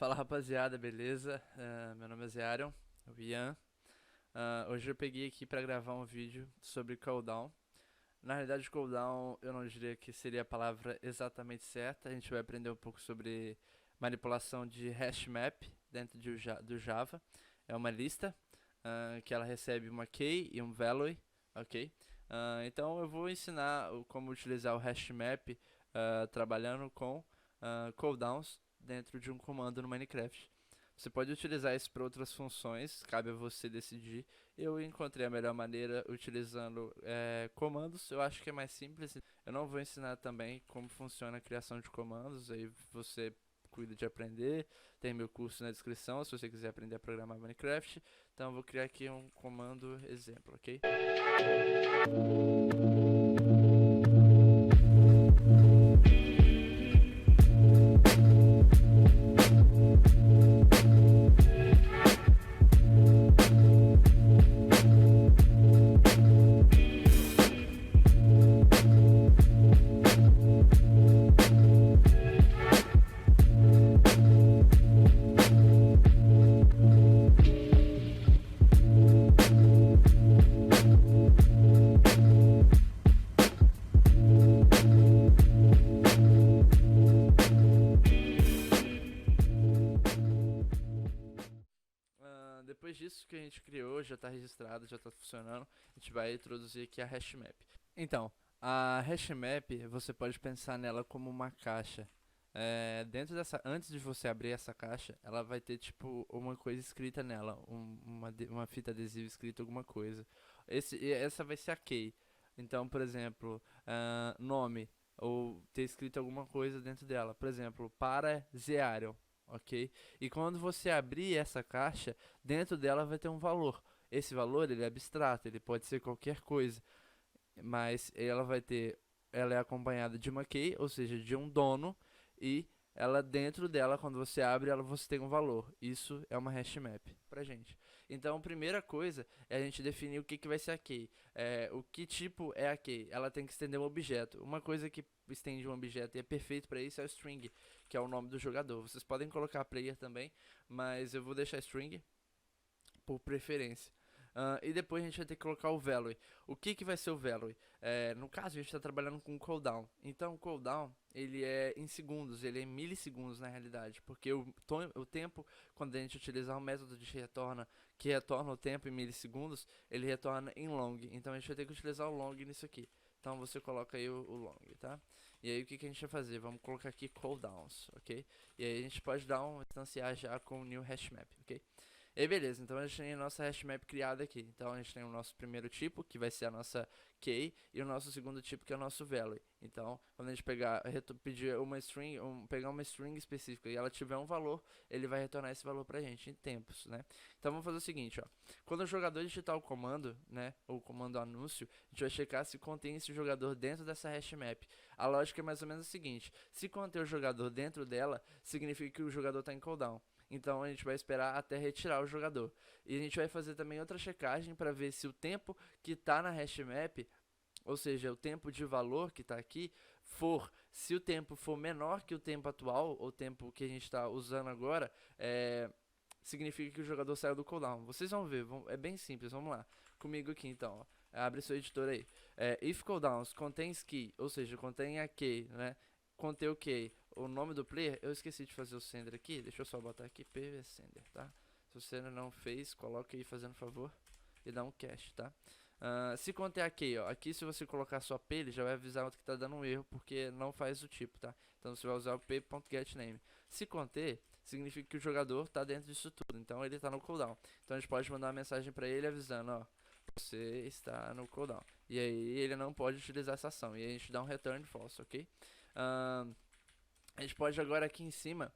Fala rapaziada, beleza? Meu nome é Zearion, o Ian. Hoje eu peguei aqui pra gravar um vídeo sobre cooldown. Na realidade, cooldown eu não diria que seria a palavra exatamente certa. A gente vai aprender um pouco sobre manipulação de hash map dentro do Java. É uma lista que ela recebe uma key e um value, ok? Então eu vou ensinar como utilizar o hash map trabalhando com cooldowns dentro de um comando no Minecraft. Você pode utilizar isso para outras funções, cabe a você decidir. Eu encontrei a melhor maneira utilizando comandos, eu acho que é mais simples. Eu não vou ensinar também como funciona a criação de comandos, aí você cuida de aprender. Tem meu curso na descrição se você quiser aprender a programar Minecraft. Então eu vou criar aqui um comando exemplo, ok? Depois disso que a gente criou, já está registrado, já está funcionando, a gente vai introduzir aqui a hash map. Então, a hash map, você pode pensar nela como uma caixa. Dentro dessa, antes de você abrir essa caixa, ela vai ter tipo uma coisa escrita nela, uma fita adesiva escrita alguma coisa. Essa vai ser a key. Então, por exemplo, nome ou ter escrito alguma coisa dentro dela. Por exemplo, para Zearion, ok? E quando você abrir essa caixa, dentro dela vai ter um valor. Esse valor ele é abstrato, ele pode ser qualquer coisa, mas ela é acompanhada de uma key, ou seja, de um dono, e ela dentro dela, quando você abre, você tem um valor. Isso é uma hash map pra gente. Então, a primeira coisa é a gente definir o que vai ser a key. O que tipo é a key? Ela tem que estender um objeto. Uma coisa que estende um objeto e é perfeito para isso é o string, que é o nome do jogador. Vocês podem colocar player também, mas eu vou deixar string por preferência. E depois a gente vai ter que colocar o value. O que vai ser o value? No caso, a gente está trabalhando com cooldown. Então, o cooldown ele é em segundos, ele é em milissegundos na realidade, porque o tempo, quando a gente utilizar o método de retorna, que retorna o tempo em milissegundos, ele retorna em long. Então, a gente vai ter que utilizar o long nisso aqui. Então, você coloca aí o long, tá? E aí, o que a gente vai fazer? Vamos colocar aqui cooldowns, ok? E aí, a gente pode dar um instanciar já com o new hashmap, ok? E aí, beleza, então a gente tem a nossa hashmap criada aqui. Então a gente tem o nosso primeiro tipo, que vai ser a nossa key, e o nosso segundo tipo, que é o nosso value. Então, quando a gente pedir uma string, pegar uma string específica e ela tiver um valor, ele vai retornar esse valor pra gente em tempos, né? Então vamos fazer o seguinte, ó. Quando o jogador digitar o comando, né, ou o comando anúncio, a gente vai checar se contém esse jogador dentro dessa hashmap. A lógica é mais ou menos a seguinte: se conter o jogador dentro dela, significa que o jogador está em cooldown. Então a gente vai esperar até retirar o jogador. E a gente vai fazer também outra checagem para ver se o tempo que está na hashmap, ou seja, o tempo de valor que está aqui, se o tempo for menor que o tempo atual, ou o tempo que a gente está usando agora, significa que o jogador saiu do cooldown. Vocês vão ver, é bem simples, vamos lá. Comigo aqui então, ó. Abre seu editor aí. If cooldowns contains key, ou seja, contém a key, né? Contém o key, o nome do player, eu esqueci de fazer o sender aqui, deixa eu só botar aqui pvsender, tá? Se você ainda não fez, coloca aí fazendo favor e dá um cache, tá? Se conter aqui, ó, aqui se você colocar só p, ele já vai avisar que tá dando um erro porque não faz o tipo, tá? Então você vai usar o p.getName. Se conter, significa que o jogador tá dentro disso tudo, então ele tá no cooldown. Então a gente pode mandar uma mensagem para ele avisando, ó, você está no cooldown. E aí ele não pode utilizar essa ação. E aí a gente dá um return false, ok? A gente pode agora aqui em cima,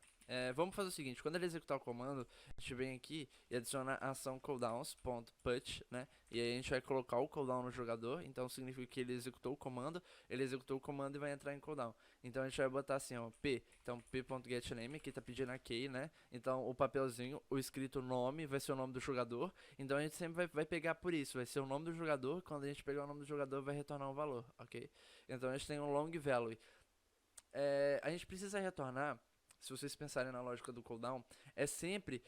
vamos fazer o seguinte: quando ele executar o comando, a gente vem aqui e adiciona a ação cooldowns.put, né? E aí a gente vai colocar o cooldown no jogador, então significa que ele executou o comando e vai entrar em cooldown. Então a gente vai botar assim, ó, então p.getName, aqui tá pedindo a key, né? Então o papelzinho, o escrito nome, vai ser o nome do jogador, então a gente sempre vai pegar por isso, vai ser o nome do jogador, quando a gente pegar o nome do jogador vai retornar um valor, ok? Então a gente tem um long value. A gente precisa retornar se vocês pensarem na lógica do cooldown, é sempre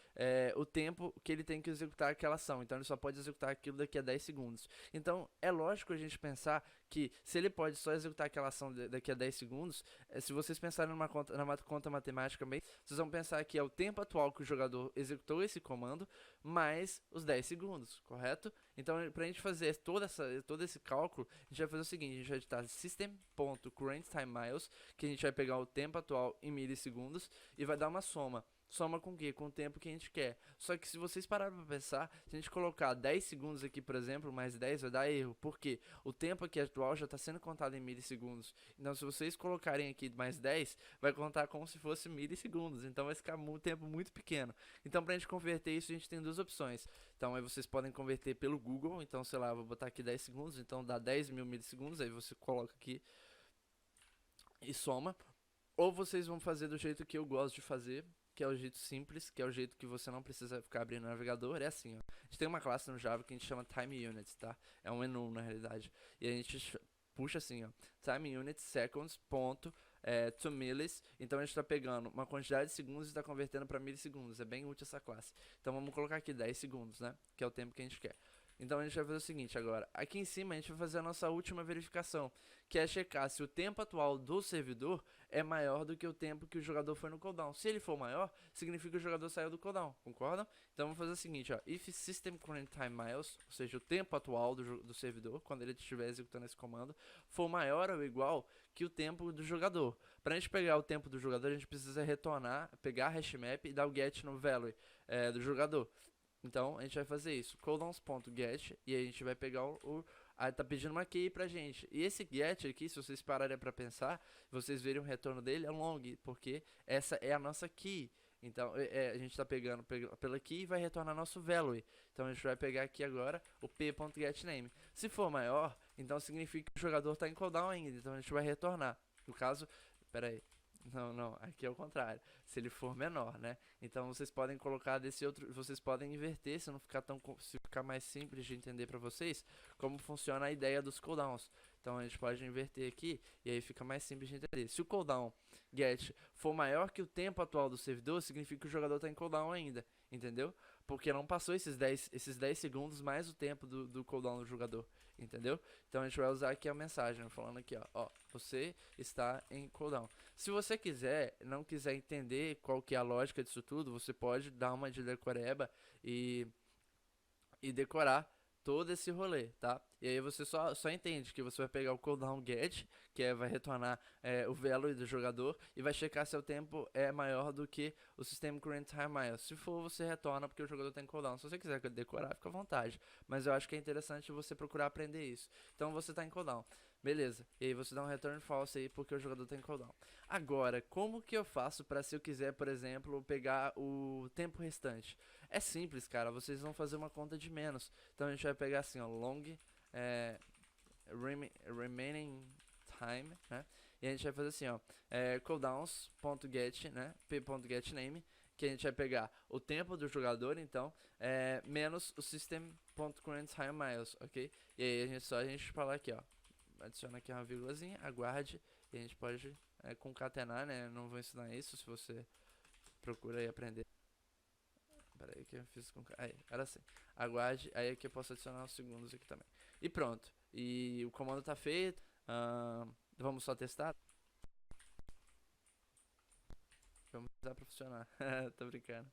o tempo que ele tem que executar aquela ação. Então ele só pode executar aquilo daqui a 10 segundos. Então é lógico a gente pensar que se ele pode só executar aquela ação daqui a 10 segundos, se vocês pensarem numa conta matemática bem, vocês vão pensar que é o tempo atual que o jogador executou esse comando, mais os 10 segundos, correto? Então, pra gente fazer todo esse cálculo, a gente vai fazer o seguinte, a gente vai digitar system.currentTimeMiles, que a gente vai pegar o tempo atual em milissegundos, e vai dar uma soma. Soma com o quê? Com o tempo que a gente quer. Só que se vocês pararem pra pensar, se a gente colocar 10 segundos aqui, por exemplo, mais 10 vai dar erro. Por quê? O tempo aqui atual já está sendo contado em milissegundos. Então se vocês colocarem aqui mais 10, vai contar como se fosse milissegundos. Então vai ficar um tempo muito pequeno. Então pra gente converter isso, a gente tem duas opções. Então aí vocês podem converter pelo Google. Então sei lá, eu vou botar aqui 10 segundos, então dá 10 mil milissegundos. Aí você coloca aqui e soma. Ou vocês vão fazer do jeito que eu gosto de fazer, que é o jeito simples, que é o jeito que você não precisa ficar abrindo o navegador. É assim, ó. A gente tem uma classe no Java que a gente chama Time Units, tá? É um enum na realidade. E a gente puxa assim, ó. Time Units Seconds, ponto, to millis. Então a gente está pegando uma quantidade de segundos e está convertendo para milissegundos. É bem útil essa classe. Então vamos colocar aqui 10 segundos, né? Que é o tempo que a gente quer. Então a gente vai fazer o seguinte agora. Aqui em cima a gente vai fazer a nossa última verificação, que é checar se o tempo atual do servidor é maior do que o tempo que o jogador foi no cooldown. Se ele for maior, significa que o jogador saiu do cooldown, concordam? Então vamos fazer o seguinte, ó, if system current time miles, ou seja, o tempo atual do servidor, quando ele estiver executando esse comando, for maior ou igual que o tempo do jogador. Para a gente pegar o tempo do jogador, a gente precisa retornar, pegar a hashmap e dar o get no value do jogador. Então a gente vai fazer isso, cooldowns.get, e aí a gente vai pegar aí tá pedindo uma key pra gente. E esse get aqui, se vocês pararem pra pensar, vocês verem o retorno dele é long, porque essa é a nossa key. Então a gente tá pegando pela key e vai retornar nosso value. Então a gente vai pegar aqui agora o p.getName. Se for maior, então significa que o jogador tá em cooldown ainda, então a gente vai retornar. No caso, pera aí. Não, aqui é o contrário. Se ele for menor, né? Então vocês podem colocar desse outro, vocês podem inverter, se não ficar se ficar mais simples de entender para vocês, como funciona a ideia dos cooldowns. Então a gente pode inverter aqui e aí fica mais simples de entender. Se o cooldown get for maior que o tempo atual do servidor, significa que o jogador está em cooldown ainda, entendeu? Porque não passou esses 10 segundos mais o tempo do cooldown do jogador, entendeu? Então a gente vai usar aqui a mensagem, falando aqui, ó, você está em cooldown. Se você não quiser entender qual que é a lógica disso tudo, você pode dar uma de decoreba e decorar todo esse rolê, tá? E aí você só entende que você vai pegar o cooldown get, que vai retornar o value do jogador, e vai checar se o tempo é maior do que o system current time miles. Se for, você retorna porque o jogador tem cooldown. Se você quiser decorar, fica à vontade. Mas eu acho que é interessante você procurar aprender isso. Então você tá em cooldown. Beleza, e aí você dá um return false aí porque o jogador tem cooldown. Agora, como que eu faço para se eu quiser, por exemplo, pegar o tempo restante? É simples, cara, vocês vão fazer uma conta de menos. Então a gente vai pegar assim, ó, long remaining time, né? E a gente vai fazer assim, ó, cooldowns.get, né? p.getName, que a gente vai pegar o tempo do jogador, então, menos o system.currentTimeMiles, ok? E aí a gente falar aqui, ó, adiciona aqui uma vírgulazinha, aguarde, e a gente pode concatenar, né? Não vou ensinar isso, se você procura aí aprender. Pera aí que eu fiz com... Aí, era assim. Aguarde, aí aqui eu posso adicionar os segundos aqui também. E pronto. E o comando tá feito. Vamos só testar? Vamos usar pra funcionar. Tô brincando.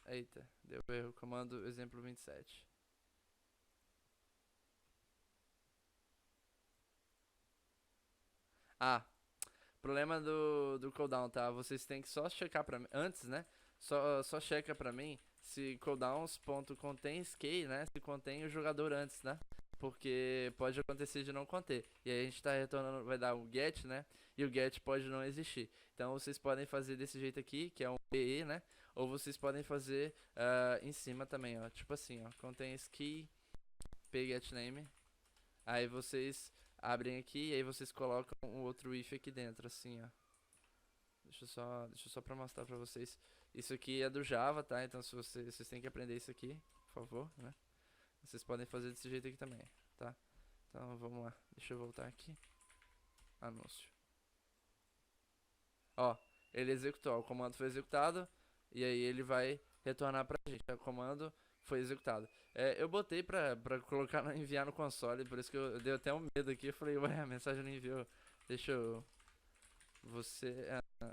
Eita, deu erro. Comando exemplo 27. Ah, problema do cooldown, tá? Vocês têm que só checar pra mim. Antes, né? Só checa pra mim se cooldowns.contains key, né? Se contém o jogador antes, né? Porque pode acontecer de não conter. E aí a gente tá retornando, vai dar um get, né? E o get pode não existir. Então vocês podem fazer desse jeito aqui, que é um PE, né? Ou vocês podem fazer em cima também, ó. Tipo assim, ó. Contains key, pgetName. Aí vocês abrem aqui e aí vocês colocam um outro if aqui dentro, assim, ó. Deixa eu só pra mostrar pra vocês. Isso aqui é do Java, tá? Então se vocês têm que aprender isso aqui, por favor, né? Vocês podem fazer desse jeito aqui também, tá? Então vamos lá. Deixa eu voltar aqui. Anúncio. Ó, ele executou, ó, o comando foi executado e aí ele vai retornar pra gente. O comando foi executado. Eu botei pra colocar, enviar no console, por isso que eu dei até um medo aqui. Eu falei, ué, a mensagem não enviou. Deixa eu.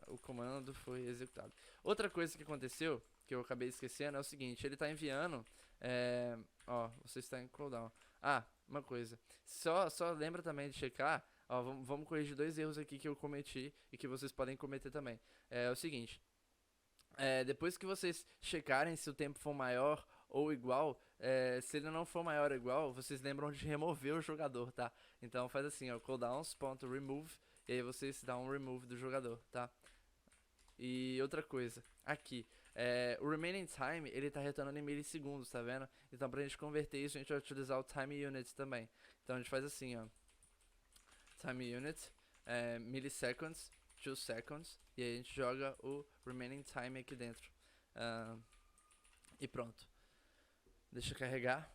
O comando foi executado. Outra coisa que aconteceu, que eu acabei esquecendo, é o seguinte: ele tá enviando. É, ó, você está em cooldown. Ah, uma coisa. Só lembra também de checar. Ó, vamos corrigir dois erros aqui que eu cometi e que vocês podem cometer também. É o seguinte: depois que vocês checarem se o tempo for maior ou igual, se ele não for maior ou igual, vocês lembram de remover o jogador, tá? Então faz assim, ó, cooldowns.remove, e aí vocês dão um remove do jogador, tá? E outra coisa, aqui, o remaining time, ele tá retornando em milissegundos, tá vendo? Então pra gente converter isso, a gente vai utilizar o time unit também. Então a gente faz assim, ó, time unit, milliseconds, 2 seconds, e aí a gente joga o remaining time aqui dentro. E pronto. Deixa eu carregar.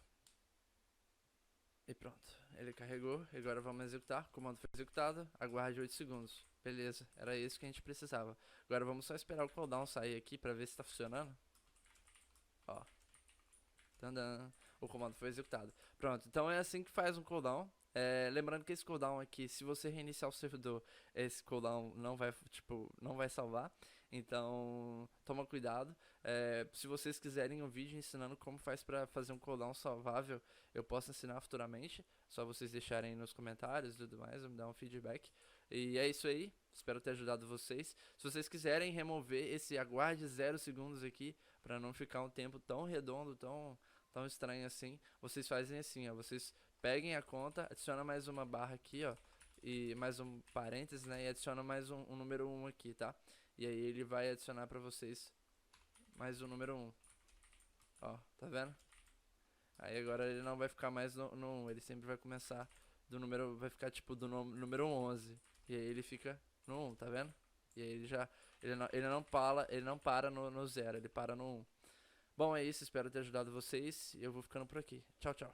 E pronto. Ele carregou. Agora vamos executar. O comando foi executado. Aguarde 8 segundos. Beleza. Era isso que a gente precisava. Agora vamos só esperar o cooldown sair aqui pra ver se tá funcionando. Ó. Tandam. O comando foi executado. Pronto. Então é assim que faz um cooldown. Lembrando que esse cooldown aqui, se você reiniciar o servidor, esse cooldown não vai, tipo, não vai salvar. Então, toma cuidado. Se vocês quiserem um vídeo ensinando como faz pra fazer um cooldown salvável, eu posso ensinar futuramente. Só vocês deixarem aí nos comentários e tudo mais, me dar um feedback. E é isso aí. Espero ter ajudado vocês. Se vocês quiserem remover esse aguarde 0 segundos aqui, pra não ficar um tempo tão redondo, tão estranho assim, vocês fazem assim, ó. Vocês peguem a conta, adiciona mais uma barra aqui, ó. E mais um parênteses, né? E adiciona mais um número 1 aqui, tá? E aí ele vai adicionar pra vocês mais o número 1. Ó, tá vendo? Aí agora ele não vai ficar mais no 1, ele sempre vai começar do número, vai ficar tipo do número 11. E aí ele fica no 1, tá vendo? E aí ele não para no 0, ele para no 1. Bom, é isso, espero ter ajudado vocês e eu vou ficando por aqui. Tchau, tchau.